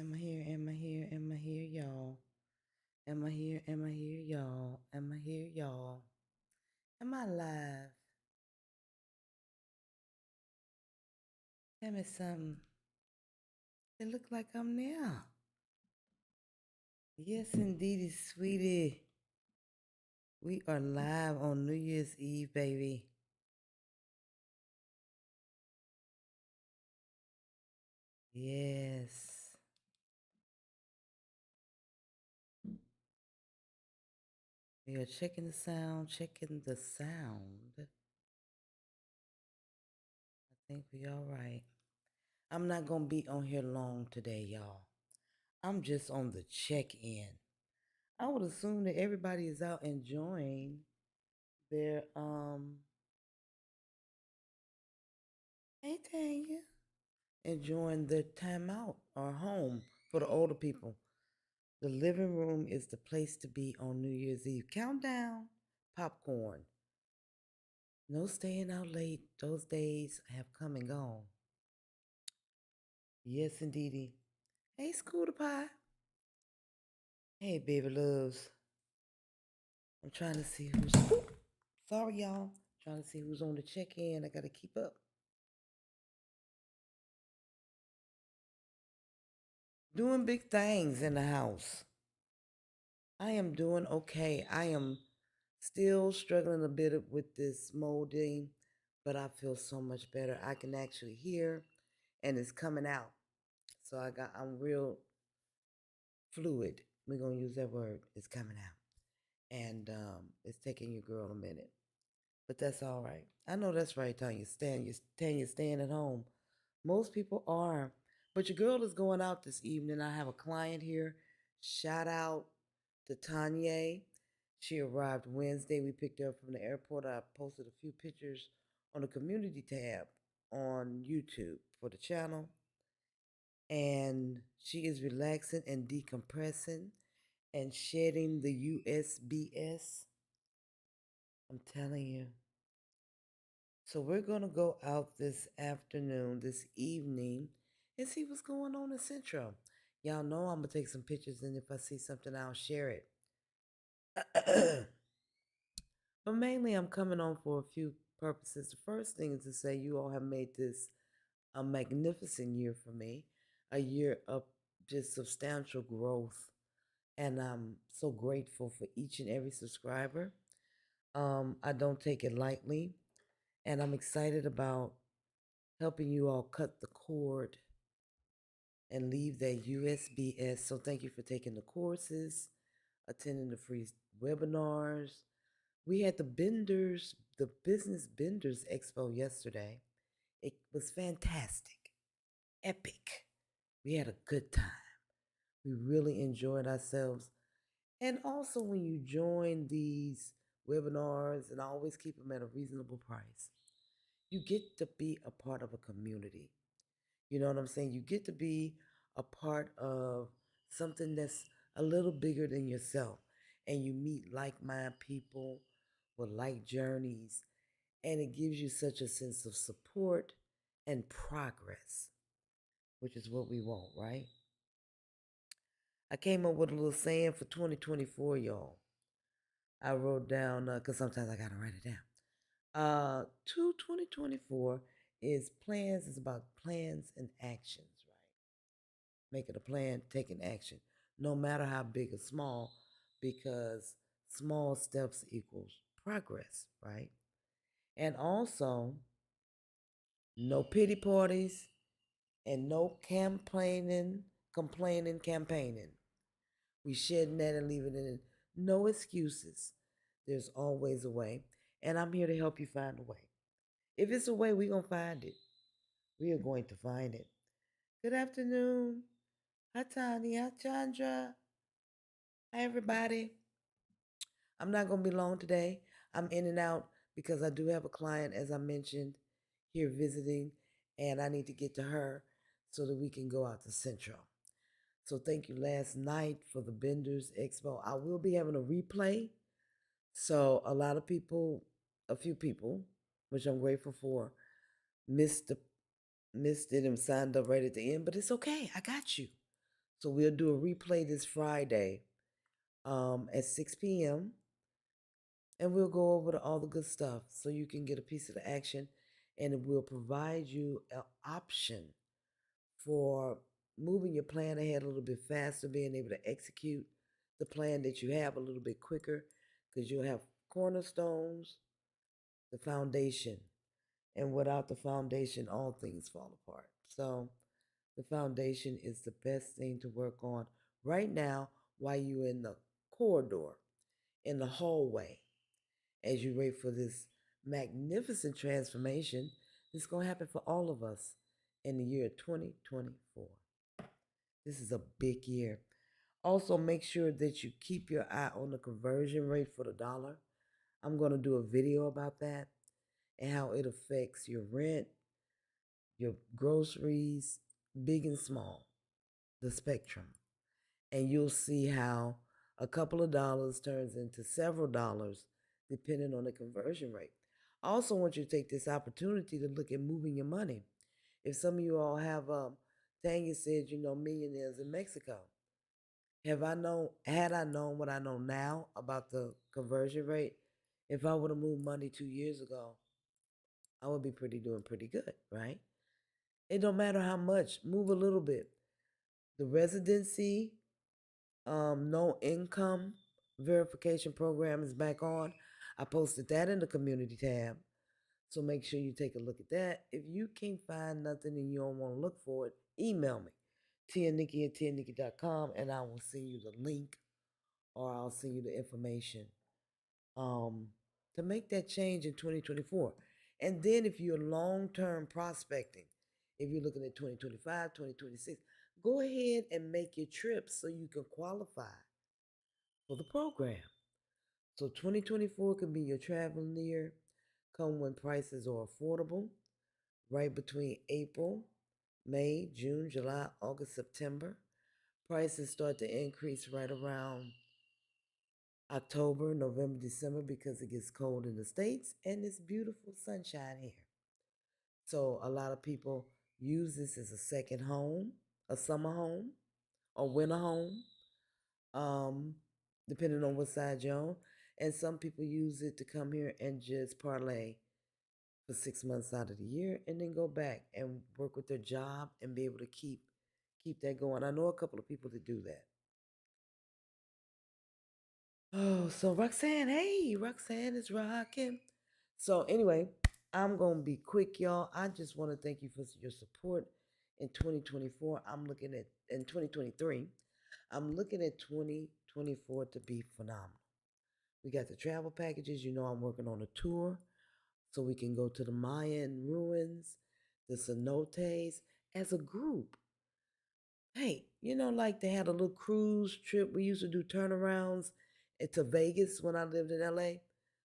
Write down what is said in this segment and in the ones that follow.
Am I here? Am I here? Am I here, y'all? Am I here? Am I here, y'all? Am I here, y'all? Am I live? Tell me something. It look like I'm there. Yes, indeedy, sweetie. We are live on New Year's Eve, baby. Yes. We are checking the sound, checking the sound. I think we all right. I'm not gonna be on here long today, y'all. I'm just on the check-in. I would assume that everybody is out enjoying their hey Tanya, enjoying their time out or home for the older people. The living room is the place to be on New Year's Eve. Countdown, popcorn. No staying out late. Those days have come and gone. Yes, indeedy. Hey, Scooter Pie. Hey, baby loves. I'm trying to see who's. Sorry, y'all. Trying to see who's on the check-in. I gotta keep up. Doing big things in the house. I am doing okay. I am still struggling a bit with this molding, but I feel so much better. I can actually hear and it's coming out. So I'm real fluid. We're gonna use that word. It's coming out. And it's taking your girl a minute. But that's all right. I know that's right, Tanya. Tanya staying at home. Most people are. But your girl is going out this evening. I have a client here. Shout out to Tanya. She arrived Wednesday. We picked her up from the airport. I posted a few pictures on the community tab on YouTube for the channel. And she is relaxing and decompressing and shedding the USBS. I'm telling you. So we're going to go out this afternoon, this evening, and see what's going on in Central. Y'all know I'm going to take some pictures, and if I see something, I'll share it. But mainly, I'm coming on for a few purposes. The first thing is to say you all have made this a magnificent year for me, a year of just substantial growth. And I'm so grateful for each and every subscriber. I don't take it lightly, and I'm excited about helping you all cut the cord and leave that USBS. So thank you for taking the courses, attending the free webinars. We had the Business Benders Expo yesterday. It was fantastic, epic. We had a good time. We really enjoyed ourselves. And also, when you join these webinars, and I always keep them at a reasonable price, you get to be a part of a community. You know what I'm saying? You get to be a part of something that's a little bigger than yourself. And you meet like minded people with like journeys. And it gives you such a sense of support and progress, which is what we want, right? I came up with a little saying for 2024, y'all. I wrote down, because sometimes I got to write it down. 2024 is about plans and actions, right? Making a plan, taking action, no matter how big or small, because small steps equals progress, right? And also, no pity parties and no campaigning. We shedding that and leaving it in. No excuses. There's always a way. And I'm here to help you find a way. If it's a way, we're going to find it. We are going to find it. Good afternoon. Hi, Tanya. Hi, Chandra. Hi, everybody. I'm not going to be long today. I'm in and out because I do have a client, as I mentioned, here visiting, and I need to get to her so that we can go out to Central. So thank you last night for the Benders Expo. I will be having a replay. So a few people, which I'm grateful for, missed it and signed up right at the end, but it's okay. I got you. So we'll do a replay this Friday at 6 p.m. and we'll go over all the good stuff so you can get a piece of the action, and it will provide you an option for moving your plan ahead a little bit faster, being able to execute the plan that you have a little bit quicker, because you'll have cornerstones, the foundation, and without the foundation, all things fall apart. So the foundation is the best thing to work on right now while you're in the corridor, in the hallway, as you wait for this magnificent transformation that's going to happen for all of us in the year 2024. This is a big year. Also, make sure that you keep your eye on the conversion rate for the dollar. I'm going to do a video about that and how it affects your rent, your groceries, big and small, the spectrum. And you'll see how a couple of dollars turns into several dollars depending on the conversion rate. I also want you to take this opportunity to look at moving your money. If some of you all have, Tanya said, millionaires in Mexico. Had I known what I know now about the conversion rate, if I would have moved money 2 years ago, I would be doing pretty good, right? It don't matter how much, move a little bit. The residency, no income verification program is back on. I posted that in the community tab. So make sure you take a look at that. If you can't find nothing and you don't want to look for it, email me, tianikki@tianikki.com, and I will send you the link or I'll send you the information um, to make that change in 2024. And then if you're long-term prospecting, if you're looking at 2025, 2026, go ahead and make your trips so you can qualify for the program. So 2024 can be your traveling year. Come when prices are affordable, right between April, May, June, July, August, September. Prices start to increase right around October, November, December because it gets cold in the States and it's beautiful sunshine here. So a lot of people use this as a second home, a summer home, a winter home, um, depending on what side you're on. And some people use it to come here and just parlay for 6 months out of the year and then go back and work with their job and be able to keep that going. I know a couple of people that do that. Oh, so Roxanne, hey, Roxanne is rocking. So anyway, I'm gonna be quick, y'all. I just want to thank you for your support in 2024. I'm looking at in 2023. I'm looking at 2024 to be phenomenal. We got the travel packages. I'm working on a tour so we can go to the Mayan ruins, the cenotes as a group. Hey, like they had a little cruise trip. We used to do turnarounds to Vegas when I lived in LA,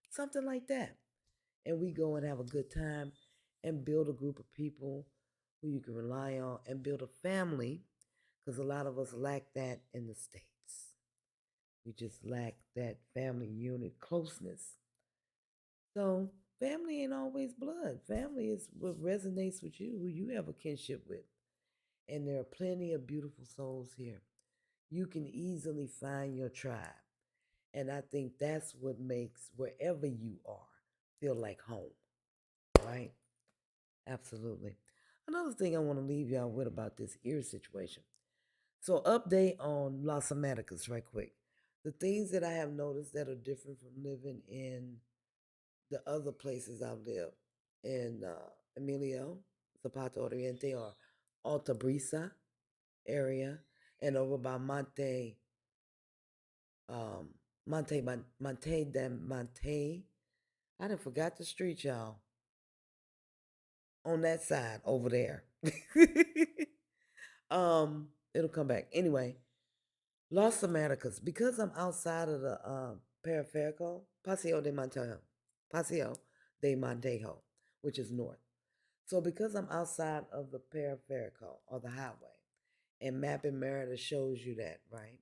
something like that. And we go and have a good time and build a group of people who you can rely on and build a family because a lot of us lack that in the States. We just lack that family unit closeness. So, family ain't always blood. Family is what resonates with you, who you have a kinship with. And there are plenty of beautiful souls here. You can easily find your tribe. And I think that's what makes wherever you are feel like home, right? Absolutely. Another thing I want to leave y'all with about this ear situation. So, update on Las Americas, right quick. The things that I have noticed that are different from living in the other places I've lived in Emilio, Zapata Oriente, or Alta Brisa area, and over by um, Monte. I done forgot the street, y'all. On that side over there. It'll come back. Anyway, Los Americas, because I'm outside of the Periferico, Paseo de Montejo, which is north. So because I'm outside of the Periferico or the highway, and Mapping Merida shows you that, right?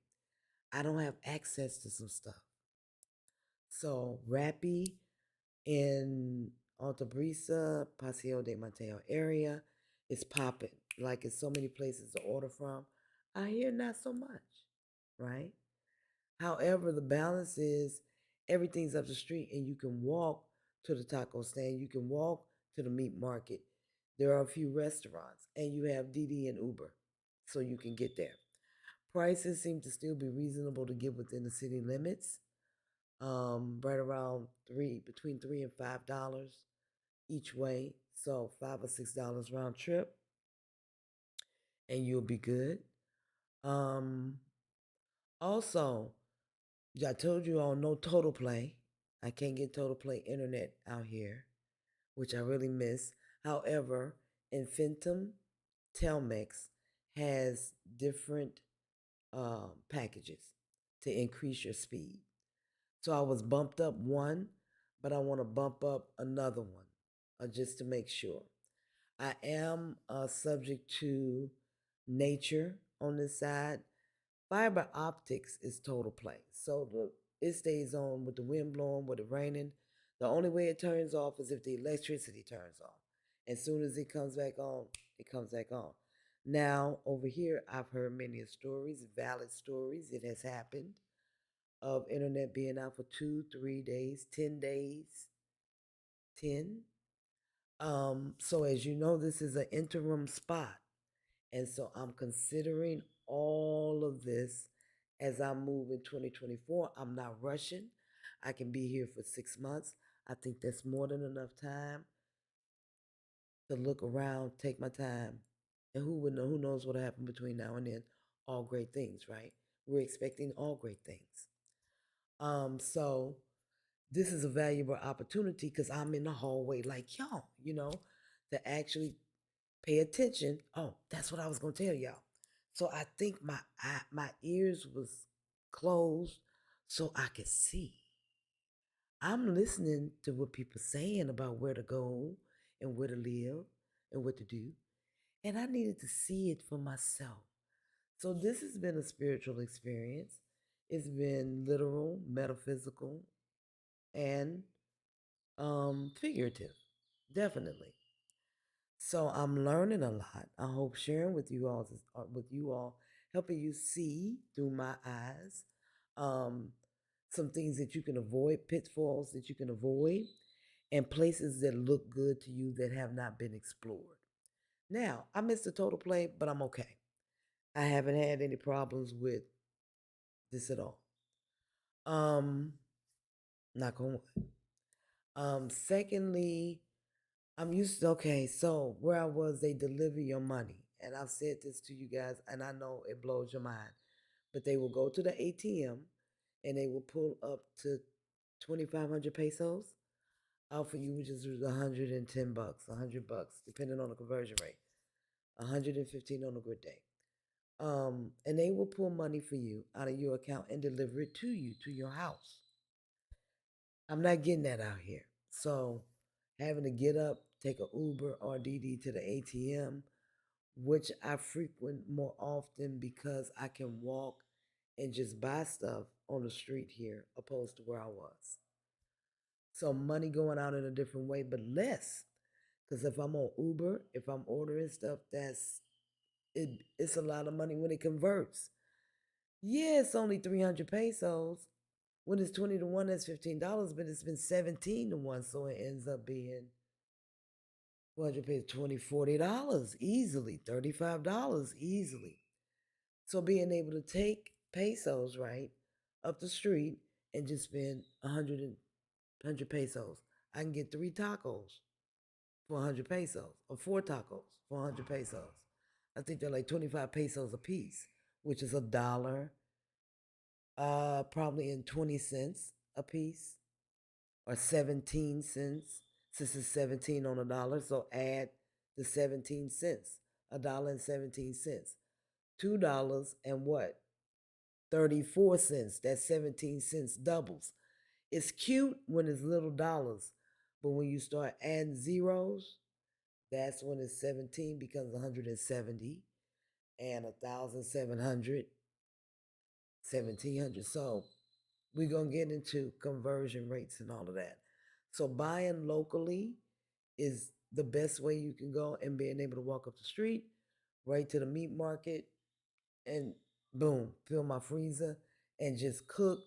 I don't have access to some stuff. So Rappi in Altabrisa, Paseo de Mateo area is popping. Like it's so many places to order from. I hear not so much, right? However, the balance is everything's up the street and you can walk to the taco stand, you can walk to the meat market. There are a few restaurants and you have Didi and Uber, so you can get there. Prices seem to still be reasonable to get within the city limits, right around between $3 and $5 each way. So $5 or $6 round trip, and you'll be good. Um, Also, I told you all no Total Play. I can't get Total Play internet out here, which I really miss. However, Infintum Telmex has different packages to increase your speed. So I was bumped up one, but I want to bump up another one just to make sure. I am subject to nature on this side. Fiber optics is Total Play. So it stays on with the wind blowing, with it raining. The only way it turns off is if the electricity turns off. As soon as it comes back on, it comes back on. Now, over here, I've heard many stories, valid stories. It has happened of internet being out for 2, 3 days, 10 days, 10. So as you know, this is an interim spot. And so I'm considering all of this as I move in 2024. I'm not rushing. I can be here for 6 months. I think that's more than enough time to look around, take my time. And who would know? Who knows what'll happen between now and then? All great things, right? We're expecting all great things. So this is a valuable opportunity because I'm in the hallway like y'all, to actually pay attention. Oh, that's what I was gonna tell y'all. So I think my ears was closed so I could see. I'm listening to what people saying about where to go and where to live and what to do. And I needed to see it for myself. So this has been a spiritual experience. It's been literal, metaphysical, and figurative. Definitely. So I'm learning a lot. I hope sharing with you all, helping you see through my eyes, um, some things that you can avoid, pitfalls that you can avoid, and places that look good to you that have not been explored. Now, I missed the Total Play, but I'm okay. I haven't had any problems with this at all. Um, Knock on wood. Secondly, I'm used to, okay, so where I was, they deliver your money. And I've said this to you guys, and I know it blows your mind. But they will go to the ATM and they will pull up to 2,500 pesos out for you, which is $110, $100, depending on the conversion rate. 115 on a good day. And they will pull money for you out of your account and deliver it to you, to your house. I'm not getting that out here. So having to get up, take a Uber or DD to the ATM, which I frequent more often because I can walk and just buy stuff on the street here opposed to where I was. So money going out in a different way, but less. Because if I'm on Uber, if I'm ordering stuff, it's a lot of money when it converts. Yeah, it's only 300 pesos. When it's 20 to 1, that's $15, but it's been 17 to 1, so it ends up being 400 pesos, $20, $40 easily, $35 easily. So being able to take pesos, right, up the street and just spend 100 pesos. I can get 3 tacos for 100 pesos or 4 tacos for 100 pesos. I think they're like 25 pesos a piece, which is $1, probably in 20 cents a piece or 17 cents since it's 17 on a dollar. So add the 17 cents, $1.17. $2 and what? 34 cents. That's 17 cents doubles. It's cute when it's little dollars, but when you start adding zeros, that's when it's 17 becomes 170 and 1,700, 1,700. So we're going to get into conversion rates and all of that. So buying locally is the best way you can go, and being able to walk up the street right to the meat market and boom, fill my freezer and just cook.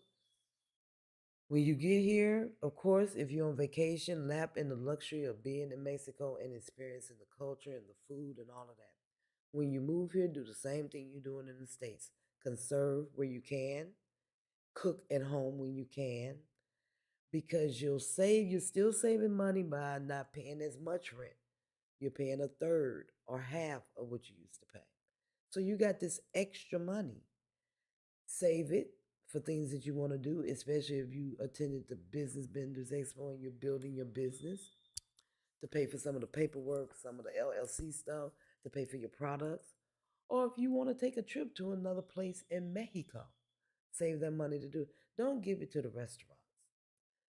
When you get here, of course, if you're on vacation, lap in the luxury of being in Mexico and experiencing the culture and the food and all of that. When you move here, do the same thing you're doing in the States. Conserve where you can, cook at home when you can, because you're still saving money by not paying as much rent. You're paying a third or half of what you used to pay. So you got this extra money. Save it for things that you want to do, especially if you attended the Business Vendors Expo and you're building your business, to pay for some of the paperwork, some of the LLC stuff, to pay for your products. Or if you want to take a trip to another place in Mexico, save that money to do it. Don't give it to the restaurants.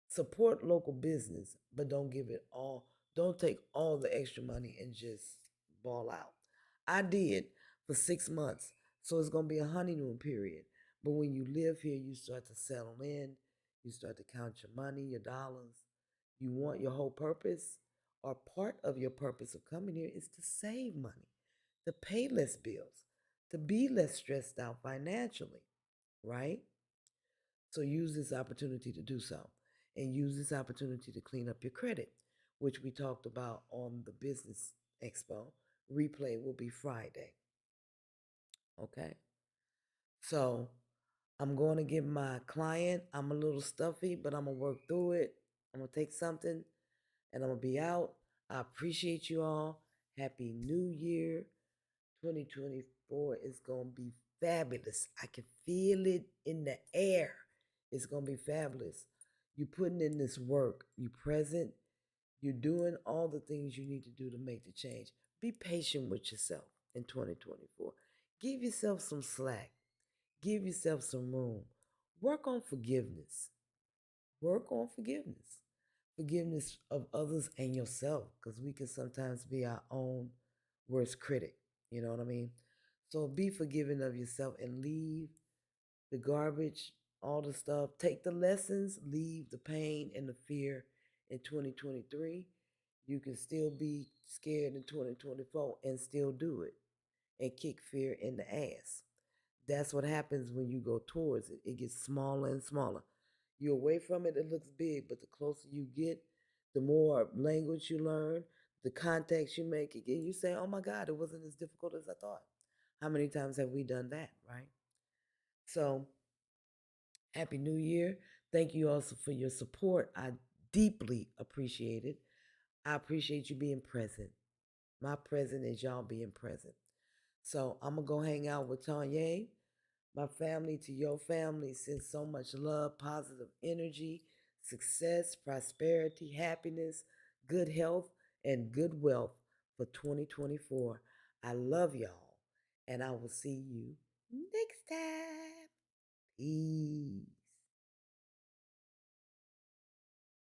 Support local business, but don't give it all. Don't take all the extra money and just ball out. I did for 6 months, so it's gonna be a honeymoon period. But when you live here, you start to settle in. You start to count your money, your dollars. You want your whole purpose, or part of your purpose of coming here is to save money, to pay less bills, to be less stressed out financially, right? So use this opportunity to do so, and use this opportunity to clean up your credit, which we talked about on the Business Expo. Replay will be Friday. Okay. So I'm going to give my client, I'm a little stuffy, but I'm going to work through it. I'm going to take something and I'm going to be out. I appreciate you all. Happy New Year. 2024 is going to be fabulous. I can feel it in the air. It's going to be fabulous. You putting in this work. You present. You're doing all the things you need to do to make the change. Be patient with yourself in 2024. Give yourself some slack. Give yourself some room. Work on forgiveness. Work on forgiveness. Forgiveness of others and yourself, because we can sometimes be our own worst critic. You know what I mean? So be forgiving of yourself and leave the garbage, all the stuff. Take the lessons, leave the pain and the fear in 2023. You can still be scared in 2024 and still do it and kick fear in the ass. That's what happens when you go towards it. It gets smaller and smaller. You're away from it, it looks big, but the closer you get, the more language you learn, the contacts you make, again, you say, oh my God, it wasn't as difficult as I thought. How many times have we done that, right? So, Happy New Year. Thank you also for your support. I deeply appreciate it. I appreciate you being present. My present is y'all being present. So I'm gonna go hang out with Tanya. My family to your family, send so much love, positive energy, success, prosperity, happiness, good health, and good wealth for 2024. I love y'all, and I will see you next time. Peace.